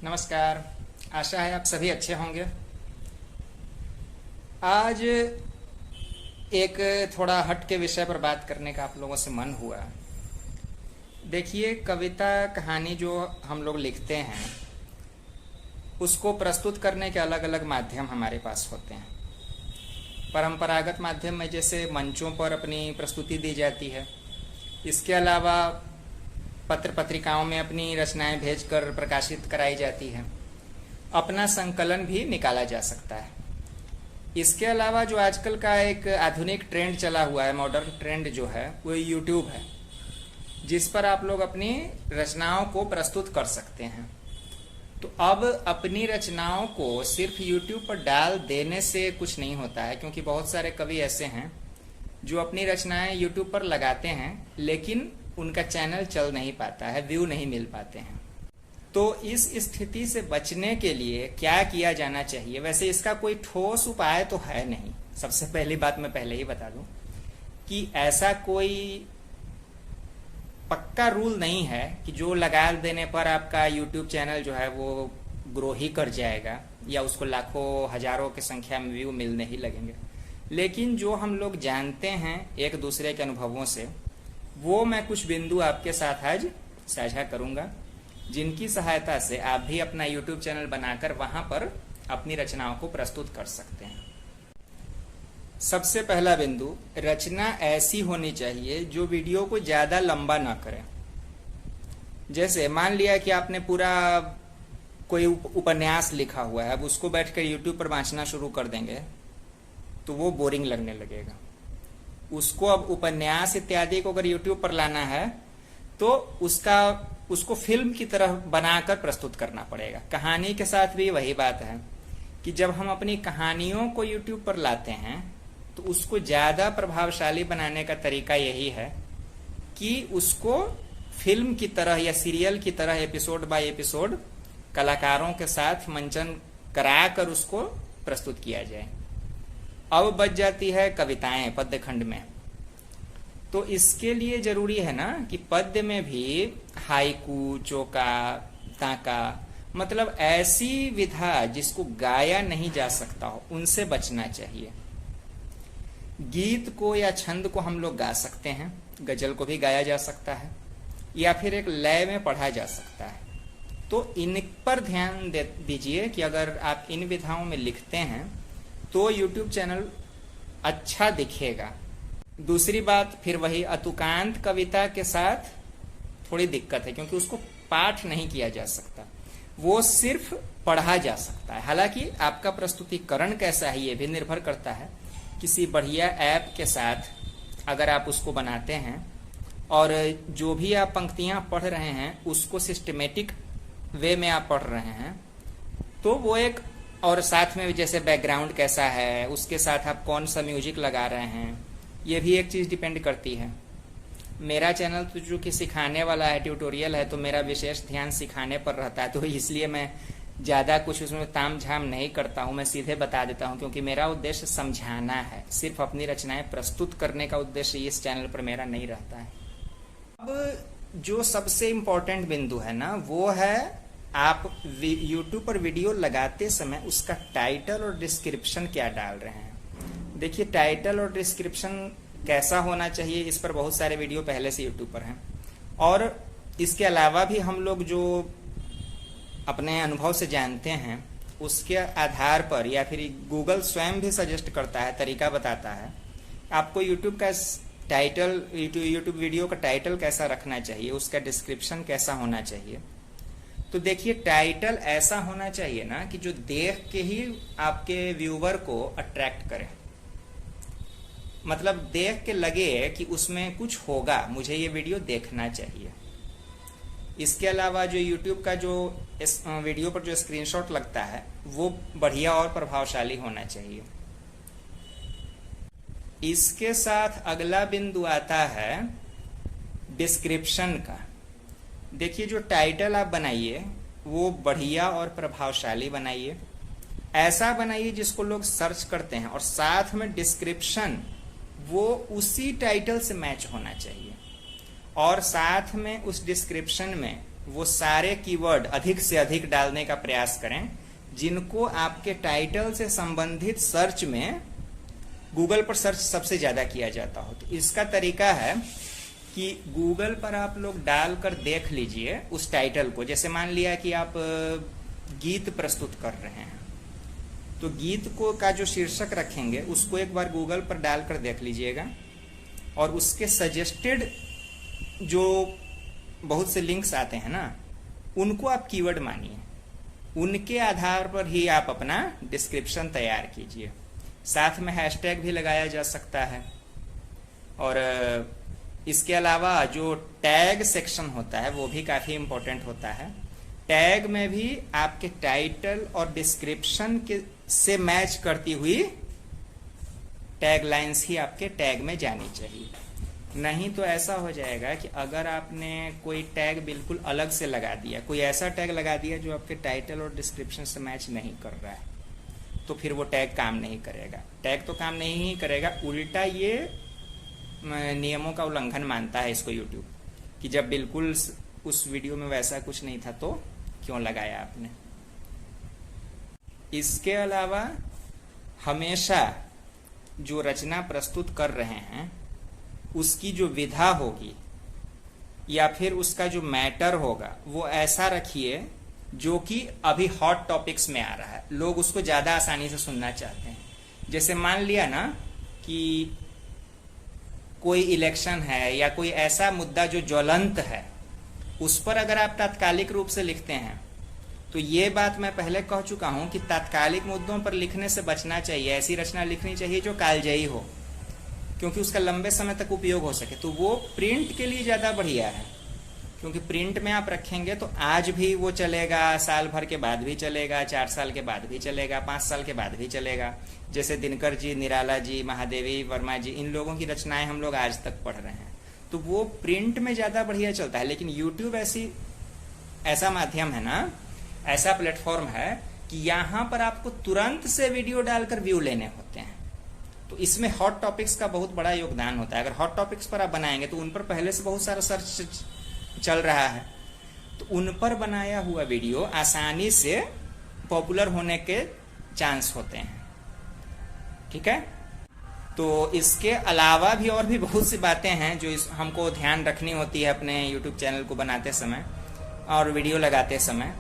नमस्कार। आशा है आप सभी अच्छे होंगे। आज एक थोड़ा हट के विषय पर बात करने का आप लोगों से मन हुआ। देखिए, कविता कहानी जो हम लोग लिखते हैं उसको प्रस्तुत करने के अलग अलग माध्यम हमारे पास होते हैं। परंपरागत माध्यम में जैसे मंचों पर अपनी प्रस्तुति दी जाती है। इसके अलावा पत्र पत्रिकाओं में अपनी रचनाएं भेजकर प्रकाशित कराई जाती है। अपना संकलन भी निकाला जा सकता है। इसके अलावा जो आजकल का एक आधुनिक ट्रेंड चला हुआ है, मॉडर्न ट्रेंड जो है, वो यूट्यूब है, जिस पर आप लोग अपनी रचनाओं को प्रस्तुत कर सकते हैं। तो अब अपनी रचनाओं को सिर्फ यूट्यूब पर डाल देने से कुछ नहीं होता है, क्योंकि बहुत सारे कवि ऐसे हैं जो अपनी रचनाएं यूट्यूब पर लगाते हैं लेकिन उनका चैनल चल नहीं पाता है, व्यू नहीं मिल पाते हैं। तो इस स्थिति से बचने के लिए क्या किया जाना चाहिए? वैसे इसका कोई ठोस उपाय तो है नहीं। सबसे पहली बात मैं पहले ही बता दूं कि ऐसा कोई पक्का रूल नहीं है कि जो लगा देने पर आपका यूट्यूब चैनल जो है वो ग्रो ही कर जाएगा या उसको लाखों हजारों की संख्या में व्यू मिलने ही लगेंगे। लेकिन जो हम लोग जानते हैं एक दूसरे के अनुभवों से, वो मैं कुछ बिंदु आपके साथ आज साझा करूंगा, जिनकी सहायता से आप भी अपना यूट्यूब चैनल बनाकर वहां पर अपनी रचनाओं को प्रस्तुत कर सकते हैं। सबसे पहला बिंदु, रचना ऐसी होनी चाहिए जो वीडियो को ज्यादा लंबा ना करे। जैसे मान लिया कि आपने पूरा कोई उपन्यास लिखा हुआ है, अब उसको बैठकर यूट्यूब पर वांचना शुरू कर देंगे तो वो बोरिंग लगने लगेगा। उसको अब उपन्यास इत्यादि को अगर यूट्यूब पर लाना है तो उसको फिल्म की तरह बनाकर प्रस्तुत करना पड़ेगा। कहानी के साथ भी वही बात है कि जब हम अपनी कहानियों को यूट्यूब पर लाते हैं तो उसको ज्यादा प्रभावशाली बनाने का तरीका यही है कि उसको फिल्म की तरह या सीरियल की तरह एपिसोड बाय एपिसोड कलाकारों के साथ मंचन कराकर उसको प्रस्तुत किया जाए। अब बच जाती है कविताएं पद्य खंड में। तो इसके लिए जरूरी है ना कि पद्य में भी हाइकू, चौका, ताका, मतलब ऐसी विधा जिसको गाया नहीं जा सकता हो, उनसे बचना चाहिए। गीत को या छंद को हम लोग गा सकते हैं, गजल को भी गाया जा सकता है या फिर एक लय में पढ़ा जा सकता है। तो इन पर ध्यान दीजिए कि अगर आप इन विधाओं में लिखते हैं तो यूट्यूब चैनल अच्छा दिखेगा। दूसरी बात, फिर वही अतुकांत कविता के साथ थोड़ी दिक्कत है, क्योंकि उसको पाठ नहीं किया जा सकता, वो सिर्फ पढ़ा जा सकता है। हालांकि आपका प्रस्तुतिकरण कैसा है ये भी निर्भर करता है। किसी बढ़िया ऐप के साथ अगर आप उसको बनाते हैं और जो भी आप पंक्तियां पढ़ रहे हैं उसको सिस्टमेटिक वे में आप पढ़ रहे हैं तो वो एक, और साथ में जैसे बैकग्राउंड कैसा है, उसके साथ आप कौन सा म्यूजिक लगा रहे हैं, ये भी एक चीज डिपेंड करती है। मेरा चैनल तो जो कि सिखाने वाला है, ट्यूटोरियल है, तो मेरा विशेष ध्यान सिखाने पर रहता है, तो इसलिए मैं ज्यादा कुछ उसमें ताम झाम नहीं करता हूं, मैं सीधे बता देता हूं, क्योंकि मेरा उद्देश्य समझाना है, सिर्फ अपनी रचनाएं प्रस्तुत करने का उद्देश्य इस चैनल पर मेरा नहीं रहता है। अब जो सबसे इम्पोर्टेंट बिंदु है ना, वो है आप यूट्यूब पर वीडियो लगाते समय उसका टाइटल और डिस्क्रिप्शन क्या डाल रहे हैं। देखिए, टाइटल और डिस्क्रिप्शन कैसा होना चाहिए, इस पर बहुत सारे वीडियो पहले से यूट्यूब पर हैं। और इसके अलावा भी हम लोग जो अपने अनुभव से जानते हैं उसके आधार पर, या फिर गूगल स्वयं भी सजेस्ट करता है, तरीका बताता है आपको यूट्यूब का टाइटल, यूट्यूब वीडियो का टाइटल कैसा रखना चाहिए, उसका डिस्क्रिप्शन कैसा होना चाहिए। तो देखिए, टाइटल ऐसा होना चाहिए ना कि जो देख के ही आपके व्यूवर को अट्रैक्ट करे, मतलब देख के लगे कि उसमें कुछ होगा, मुझे ये वीडियो देखना चाहिए। इसके अलावा जो YouTube का जो इस वीडियो पर जो स्क्रीनशॉट लगता है वो बढ़िया और प्रभावशाली होना चाहिए। इसके साथ अगला बिंदु आता है डिस्क्रिप्शन का। देखिए, जो टाइटल आप बनाइए वो बढ़िया और प्रभावशाली बनाइए, ऐसा बनाइए जिसको लोग सर्च करते हैं, और साथ में डिस्क्रिप्शन वो उसी टाइटल से मैच होना चाहिए, और साथ में उस डिस्क्रिप्शन में वो सारे कीवर्ड अधिक से अधिक डालने का प्रयास करें जिनको आपके टाइटल से संबंधित सर्च में गूगल पर सर्च सबसे ज्यादा किया जाता हो। तो इसका तरीका है कि गूगल पर आप लोग डालकर देख लीजिए उस टाइटल को। जैसे मान लिया कि आप गीत प्रस्तुत कर रहे हैं, तो गीत को का जो शीर्षक रखेंगे उसको एक बार गूगल पर डालकर देख लीजिएगा, और उसके सजेस्टेड जो बहुत से लिंक्स आते हैं ना, उनको आप कीवर्ड मानिए, उनके आधार पर ही आप अपना डिस्क्रिप्शन तैयार कीजिए। साथ में हैशटैग भी लगाया जा सकता है। और इसके अलावा जो टैग सेक्शन होता है वो भी काफी इंपॉर्टेंट होता है। टैग में भी आपके टाइटल और डिस्क्रिप्शन के से मैच करती हुई टैग लाइंस ही आपके टैग में जानी चाहिए। नहीं तो ऐसा हो जाएगा कि अगर आपने कोई टैग बिल्कुल अलग से लगा दिया, कोई ऐसा टैग लगा दिया जो आपके टाइटल और डिस्क्रिप्शन से मैच नहीं कर रहा है, तो फिर वो टैग काम नहीं करेगा। टैग तो काम नहीं ही करेगा, उल्टा ये नियमों का उल्लंघन मानता है इसको यूट्यूब, कि जब बिल्कुल उस वीडियो में वैसा कुछ नहीं था तो क्यों लगाया आपने। इसके अलावा हमेशा जो रचना प्रस्तुत कर रहे हैं उसकी जो विधा होगी या फिर उसका जो मैटर होगा वो ऐसा रखिए जो कि अभी हॉट टॉपिक्स में आ रहा है, लोग उसको ज्यादा आसानी से सुनना चाहते हैं। जैसे मान लिया ना कि कोई इलेक्शन है या कोई ऐसा मुद्दा जो ज्वलंत है, उस पर अगर आप तात्कालिक रूप से लिखते हैं, तो ये बात मैं पहले कह चुका हूं कि तात्कालिक मुद्दों पर लिखने से बचना चाहिए। ऐसी रचना लिखनी चाहिए जो कालजयी हो, क्योंकि उसका लंबे समय तक उपयोग हो सके। तो वो प्रिंट के लिए ज्यादा बढ़िया है, क्योंकि प्रिंट में आप रखेंगे तो आज भी वो चलेगा, साल भर के बाद भी चलेगा, 4 साल के बाद भी चलेगा, 5 साल के बाद भी चलेगा। जैसे दिनकर जी, निराला जी, महादेवी वर्मा जी, इन लोगों की रचनाएं हम लोग आज तक पढ़ रहे हैं, तो वो प्रिंट में ज्यादा बढ़िया चलता है। लेकिन यूट्यूब ऐसा माध्यम है ना, ऐसा प्लेटफॉर्म है कि यहाँ पर आपको तुरंत से वीडियो डालकर व्यू लेने होते हैं। तो इसमें हॉट टॉपिक्स का बहुत बड़ा योगदान होता है। अगर हॉट टॉपिक्स पर आप बनाएंगे तो उन पर पहले से बहुत सारा सर्च चल रहा है, तो उन पर बनाया हुआ वीडियो आसानी से पॉपुलर होने के चांस होते हैं। ठीक है, तो इसके अलावा भी और भी बहुत सी बातें हैं जो हमको ध्यान रखनी होती है अपने यूट्यूब चैनल को बनाते समय और वीडियो लगाते समय,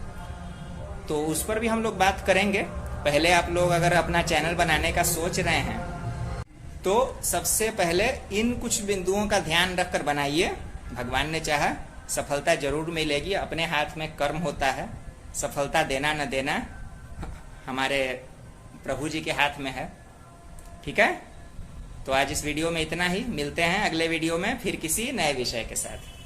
तो उस पर भी हम लोग बात करेंगे। पहले आप लोग अगर अपना चैनल बनाने का सोच रहे हैं तो सबसे पहले इन कुछ बिंदुओं का ध्यान रखकर बनाइए। भगवान ने चाहा सफलता जरूर मिलेगी, अपने हाथ में कर्म होता है, सफलता देना न देना हमारे प्रभु जी के हाथ में है। ठीक है, तो आज इस वीडियो में इतना ही। मिलते हैं अगले वीडियो में फिर किसी नए विषय के साथ।